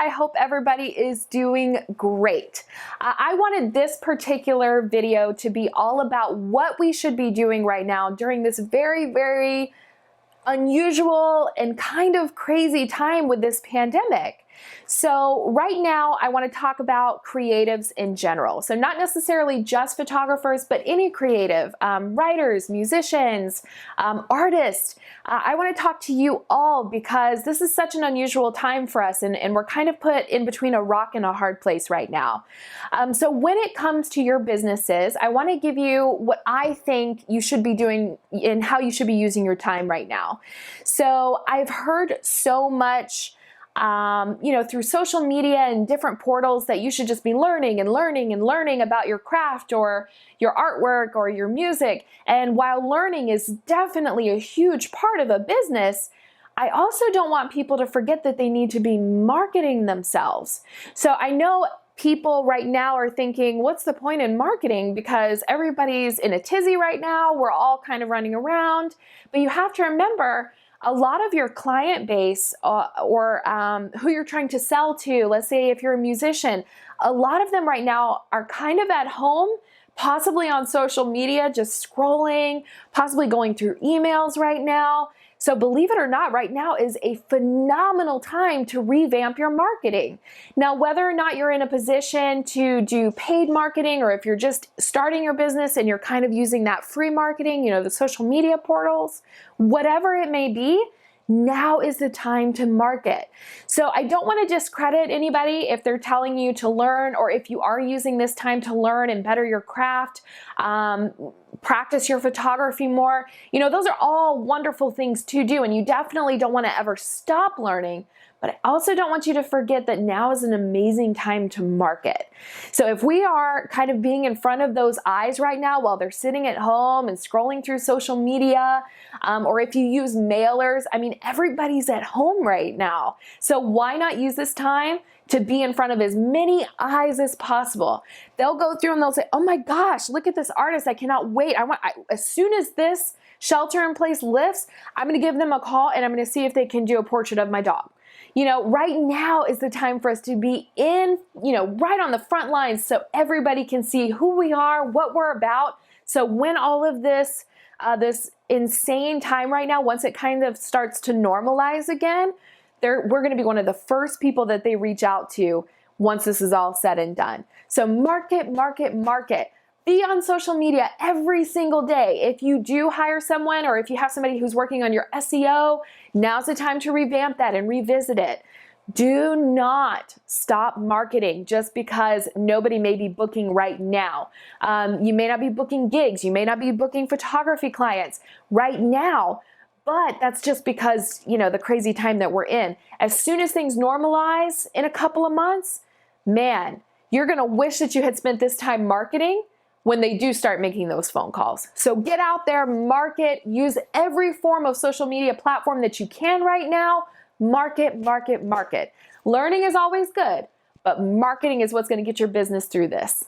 I hope everybody is doing great. I wanted this particular video to be all about what we should be doing right now during this very, very unusual and kind of crazy time with this pandemic. So right now I want to talk about creatives in general. So not necessarily just photographers, but any creative, writers, musicians, artists. I want to talk to you all because this is such an unusual time for us, and we're kind of put in between a rock and a hard place right now. So when it comes to your businesses, I want to give you what I think you should be doing and how you should be using your time right now. So I've heard so much through social media and different portals that you should just be learning and learning and learning about your craft or your artwork or your music. And while learning is definitely a huge part of a business, I also don't want people to forget that they need to be marketing themselves. So I know people right now are thinking, what's the point in marketing? Because everybody's in a tizzy right now. We're all kind of running around. But you have to remember, a lot of your client base or who you're trying to sell to, let's say if you're a musician, a lot of them right now are kind of at home, possibly on social media, just scrolling, possibly going through emails right now. So believe it or not, right now is a phenomenal time to revamp your marketing. Now, whether or not you're in a position to do paid marketing, or if you're just starting your business and you're kind of using that free marketing, the social media portals, whatever it may be, now is the time to market. So I don't want to discredit anybody if they're telling you to learn, or if you are using this time to learn and better your craft, practice your photography more. Those are all wonderful things to do, and you definitely don't want to ever stop learning. But I also don't want you to forget that now is an amazing time to market. So if we are kind of being in front of those eyes right now while they're sitting at home and scrolling through social media, or if you use mailers, everybody's at home right now. So why not use this time to be in front of as many eyes as possible? They'll go through and they'll say, oh my gosh, look at this artist. I cannot wait. As soon as this shelter in place lifts, I'm going to give them a call and I'm going to see if they can do a portrait of my dog. Right now is the time for us to be in, right on the front lines so everybody can see who we are, what we're about. So when all of this, this insane time right now, once it kind of starts to normalize again, we're going to be one of the first people that they reach out to once this is all said and done. So market, market, market. Be on social media every single day. If you do hire someone, or if you have somebody who's working on your SEO, now's the time to revamp that and revisit it. Do not stop marketing just because nobody may be booking right now. You may not be booking gigs. You may not be booking photography clients right now. But that's just because, the crazy time that we're in. As soon as things normalize in a couple of months, man, you're going to wish that you had spent this time marketing when they do start making those phone calls. So get out there, market, use every form of social media platform that you can right now. Market, market, market. Learning is always good, but marketing is what's going to get your business through this.